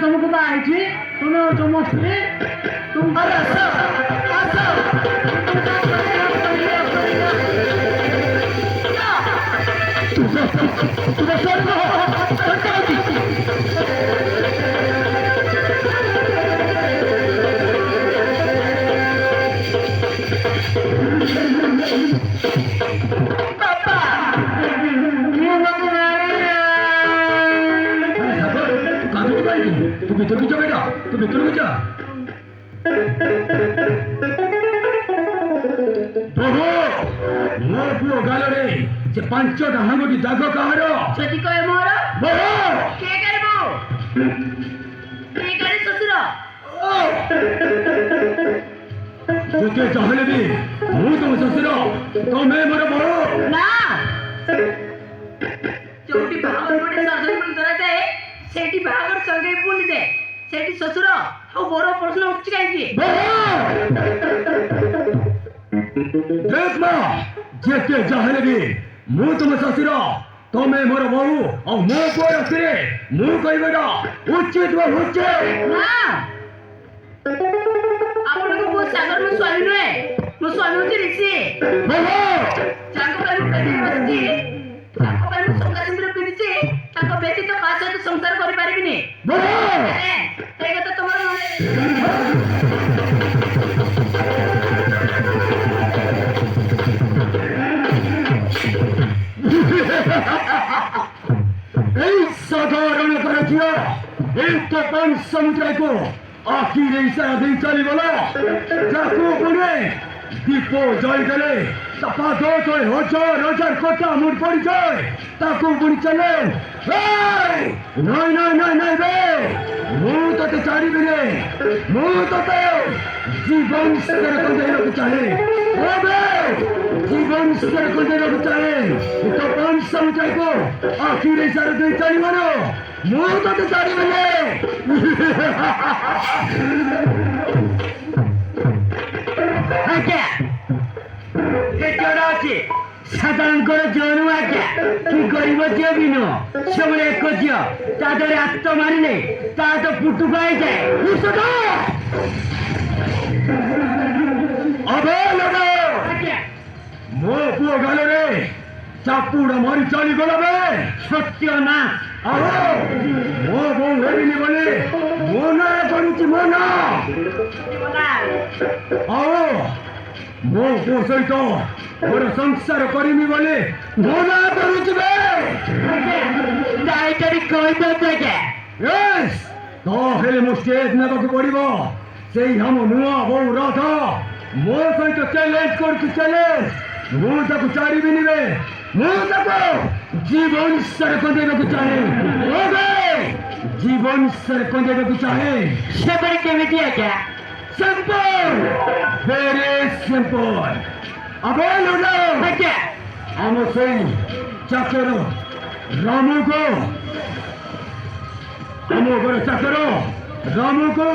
तुमको बाहर तुम्हें और तुम तुम तू भीतर को जा बेटा तू भीतर को जा मो पुओ गाल रे से पांचटा हांगोटी दाग काହାର छति कहे मोर बोहो के करबो के करे ससुर जोते चाहले भी मु तुम ससुर तमे मोर बोहो ना चोटी बाहर गोटे सरजरी पुल करते सेठी बाहर संगे पुल दे सेठी ससुर हो बड़ो प्रश्न उठछ काई देख मां जेते चाहले भी मु तुम ससुर तमे मोर बोहो और मो को रखरे मु कहबेडा उचित व उचित ना आपण को बहुत सागर में स्वामी नुए मो स्वामी होती ऋषि बोहो चांको पर कदी बसती चांको पर संगा सिंदूर पिनिचे चांको बेटी तो का सहित संसार करि पारिबिनी बोहो एगा तो तमर साधारण करथिया एक पान समुद्र को आखिर इशारा दे चली बोला जाको पुणे दीपो जय गले सपा दो तो हजार हजार कोटा मुड़ पड़ी जाए ताको पुणी चले नहीं नहीं नहीं नहीं बे मु तो चारी बिने मु तो जीवन स्तर को देना चाहे ओ बे जीवन स्तर को देना चाहे तो पान समुद्र को आखिर इशारा दे चली बोलो मु तो चारी बिने साधारण कर जनु आज्ञा कि गरीब झील भी नुह सब एक झील तादर हाथ मारे ता तो पुटुका जाए मो पुओ गाल रे चापुड़ मारी चली गल बे सत्य ना मो बो हेरिनी बोले मो ना करुची मो ना मो पो सहित मोर संसार करमी बोले मो ना करुची बे डाइटरी कोई तो देखे यस तो हेले मो स्टेज नेबाकु पड़िबो सेही हम नुआ बो रथ मो सहित चैलेंज करछु चैलेंज मु ताकु चारी भी निबे मु ताकु जीवन स्तर को देबाकु चाहे ओबे जीवन स्तर को देबाकु चाहे सेबरी केमिति आज्ञा सिंपल वेरी सिंपल अबे लुडो आज्ञा हम सही चाकर रामू को हम घर चाकर रामू को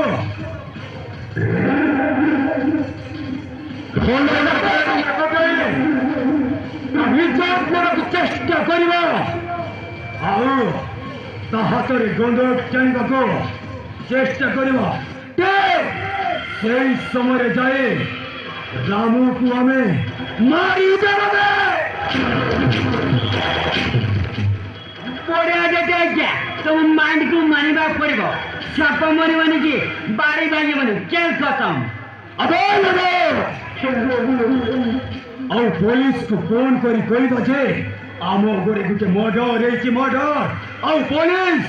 चेष्टा करवा हाथरे गंधक चाहवाक चेष्टा करवा से समय जाए रामू को आम मारी पड़िया देते आज्ञा तुम माइंड को मानिबा पड़िबो साप मरिबनी कि बाड़ी भांगिबनी केल खत्म अबे और पुलिस को फोन करी कोई बजे आम गोरे गुटे मर्डर है मर्डर और पुलिस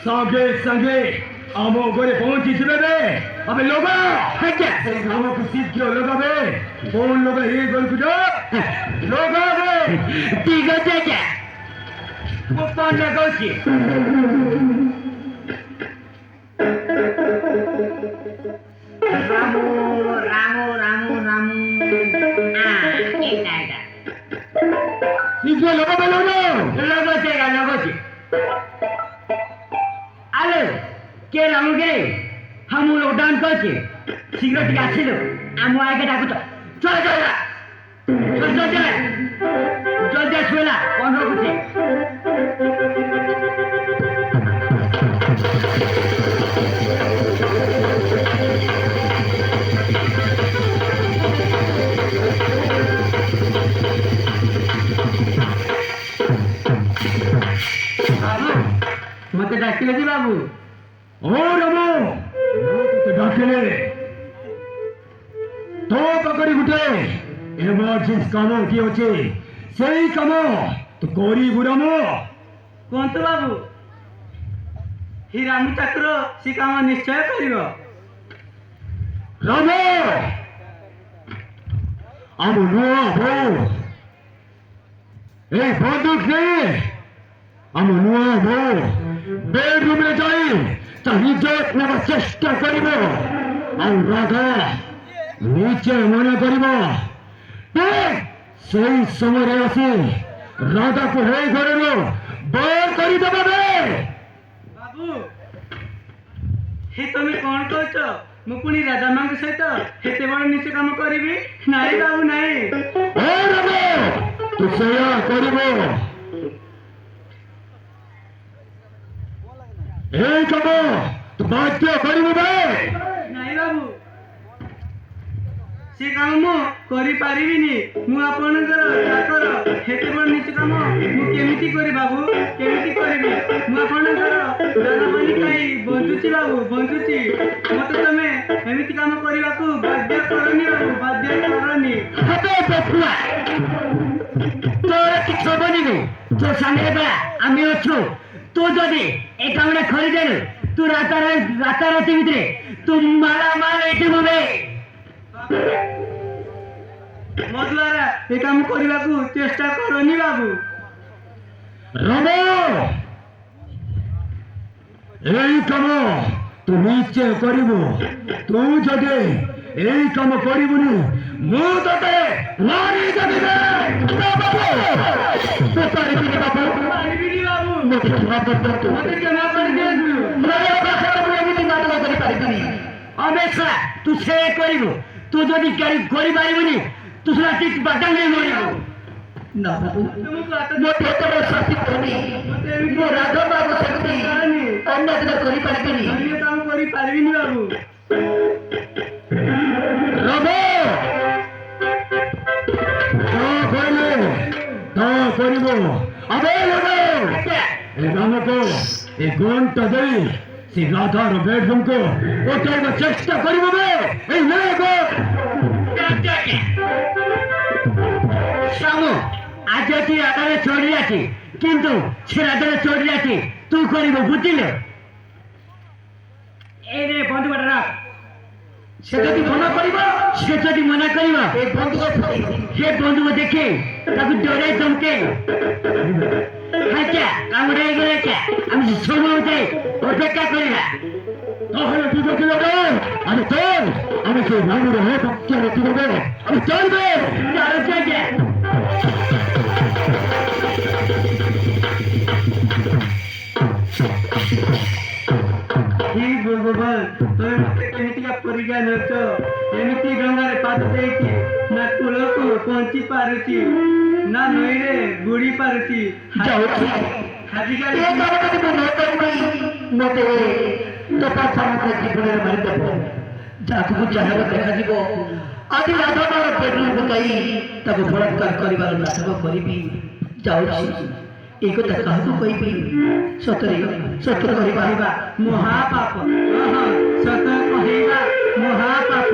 संगे संगे आम गोरे पहुंची थे अबे लोग काम को शीघ्र लगाबे फोन लगा ये गोल गुटे लगाबे ठीक है क्या वो पान लगाउची रामू रामू रामू रामू शीघ्र लगाबे लगोचे आलो के रामू के हम लोग डांस करछे शीघ्र टिके आसिलो आम आगे डाकू तो चल चल चल चल चल जल्दी आसला कौन रखुचे মতে ডাকিলে কি বাবু? ও রামু তোকে ডাকিলে তো পাকড়ি গুটে এমার্জেন্স কাম কি আছে সেই কাম তো করিবু রামু। କୁହନ୍ତୁ ବାବୁ। ହୀରାମୁ ଠାକୁର ସେ କାମ ନିଶ୍ଚୟ କରିବ। ରାମୁ ଆମ ନୂଆ ବୋଉ এই বন্দুক নিয়ে ଆମ ନୂଆ ବୋଉ ବେଡରୁମରେ ଯାଇ ତା ଇଜ୍ଜତ ନେବା ଚେଷ୍ଟା କରିବ ଆଉ ରାଧା ନିଜେ ମନେ କରିବ ସେଇ ସମୟରେ ଆସି ରାଧାକୁ ହେଇ ଘରରୁ ବାହାର କରିଦେବ ବେ। ବାବୁ ହେ ତମେ କଣ କହୁଛ? ମୁଁ ପୁଣି ରାଧାମାଙ୍କ ସହିତ ଏତେ ବଡ଼ ନିଚ କାମ କରିବି? ନାଇଁ ବାବୁ ନାଇଁ। ଏ ରାମ ତୁ ସେଇଆ କରିବ। এই কাম তু বাধ্য କରିବୁ ବେ। ନାଇଁ ବାବୁ ସେ କାମ ମୁଁ କରିପାରିବିନି। ମୁଁ ଆପଣଙ୍କର ଚାକର। ଏତେ ବଡ଼ ନିଚ କାମ ମୁଁ କେମିତି କରି ବାବୁ? କେମିତି କରିବି? ମୁଁ ଆପଣଙ୍କର ଦାଦାମାନି ଖାଇ ବଞ୍ଚୁଛି ବାବୁ, ବଞ୍ଚୁଛି। ମତେ ତମେ ଏମିତି କାମ କରିବାକୁ ବାଧ୍ୟ କରନି ବାବୁ, ବାଧ୍ୟ କରନି। হবে বেকুয়া তোর কিছু হবনি রে তোর সামনে বেড়া আমি অছু তু যদি এই কামটা খরিদেলু তু রাতারাতি ভিতরে তু মালামাল এটি হবে। ମୋ ଦ୍ୱାରା ଏ କାମ କରିବାକୁ ଚେଷ୍ଟା କରନି ବାବୁ। রাম এই কাম তু নিচে করিব। তু যদি এই কাম করিবনি মু তোতে মারি দেবি রে। বাবু তু পারিবি বাবু। ପାରିବିନି ବାବୁ, মতে ক্ষমা করতো ମତେ କ୍ଷମା କରିଦିଅନ୍ତୁ। অবেক্ষা তু সে করিব। তু যদি করিপারিবনি তু সেটা ঠিক বাটাঙ্গে মরিব। না বাবু ତୁମକୁ ହାତ মতে এত বড় শাস্তি করবি ମତେ ଏମିତି ମୋ ରାଧା ବାବୁ ସେମିତି କରନି। ଅନ୍ୟ ଦିନ କରିପାରିବିନି। আমি ଏ କାମ କରିପାରିବିନି ବାବୁ। রাম କହିଲେ ତା କରିବ। আবে রাম ଏ ରାମକୁ ଏ ଗନ୍ଟା ଦେଇ ସେ ରାଧାର ବେଡରୁମକୁ ଉଠାଇବା ଚେଷ୍ଟା କରିବ ବେ। এই নে গো ସାମୁ ଆଜି ଏଠି ରାଧାରେ ଚଢ଼ି ଅଛି, କିନ୍ତୁ ସେ ରାଧାରେ ଚଢ଼ି ଅଛି ତୁ କରିବ, ବୁଝିଲେ? ଏଇରେ ବନ୍ଧୁକଟା ରଖ। সে যদি মনে করিব ସେ ଯଦି ମନା କରିବ এই বন্ধুকে ফেরাইব। ସେ ବନ୍ଧୁକ ଦେଖେ ତାକୁ ଡରାଇ ଧମକେ। ଆଚ୍ଛା କାମଟା ହେଇଗଲା। ଆଚ୍ଛା ଆମେ ସମୟ ଯାଇ ଅପେକ୍ଷା କରିବା। তাহলে তুই দেখে যাবে আমি চল আমি সেই রামের হয়ে পক্ষে তুই দেবে আমি চলবে। ଚାଲୁଛି ଆଜ୍ଞା। ଠିକ ଭଗବାନ, ତମେ ମତେ କେମିତିକା ପରୀକ୍ଷା ନେଉଛ? ଏମିତି ଡଙ୍ଗାରେ ପାଦ ଦେଇଛି ନା କୂଳକୁ ପହଞ୍ଚି ପାରୁଛି, ନା ନଈରେ ବୁଡ଼ି ପାରୁଛି। ଯାଉଛି ଆଜିକାଲି ଏ କାମ ଯଦି ମୁଁ ନ କରିବି ମତେ ତୋ କଥା ମତେ ଜୀବନରେ ମାରିଦେବ। ଯାହାକୁ ଚାହିଁବ ଦେଖାଯିବ। ଆଜି ରାଧାର ବେଡରୁମକୁ ଯାଇ ତାକୁ ବଳାତ୍କାର କରିବାର ନାଟକ କରିବି। ଯାଉଛି এই কথা କାହାକୁ କହିବି? ସତରେ ସତରେ କରିବା କହିବା ମହାପାପ। ସତ କହିବା ମହାପାପ।